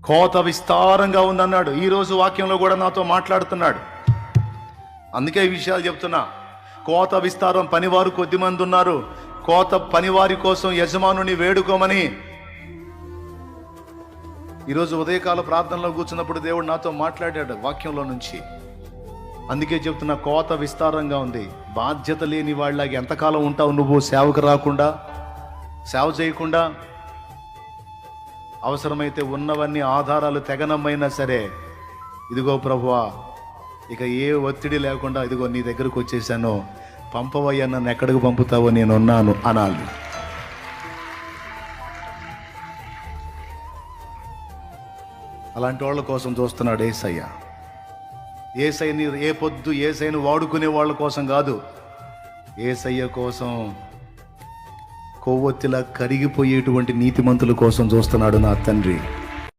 కోత విస్తారంగా ఉందన్నాడు. ఈరోజు వాక్యంలో కూడా నాతో మాట్లాడుతున్నాడు. అందుకే ఈ విషయాలు చెప్తున్నా. కోత విస్తారం, పనివారు కొద్దిమంది ఉన్నారు. కోత పనివారి కోసం యజమానుని వేడుకోమని ఈరోజు ఉదయకాల ప్రార్థనలో కూర్చున్నప్పుడు దేవుడు నాతో మాట్లాడాడు వాక్యంలో నుంచి. అందుకే చెప్తున్నా, కోత విస్తారంగా ఉంది. బాధ్యత లేని వాళ్ళకి ఎంతకాలం ఉంటావు నువ్వు? సేవకు రాకుండా, సేవ చేయకుండా. అవసరమైతే ఉన్నవన్నీ ఆధారాలు తెగనమైనా సరే, ఇదిగో ప్రభువా, ఇక ఏ ఒత్తిడి లేకుండా ఇదిగో నీ దగ్గరకు వచ్చేసాను, పంపవయ్యా, నన్ను ఎక్కడికి పంపుతావో నేను ఉన్నాను అనాలి. అలాంటి వాళ్ళ కోసం చూస్తున్నాడు యేసయ్య. యేసయ్యని ఏ పొద్దు యేసయ్యను వాడుకునే వాళ్ళ కోసం కాదు, యేసయ్య కోసం కొవ్వొత్తిలా కరిగిపోయేటువంటి నీతిమంతుల కోసం చూస్తున్నాడు నా తండ్రి.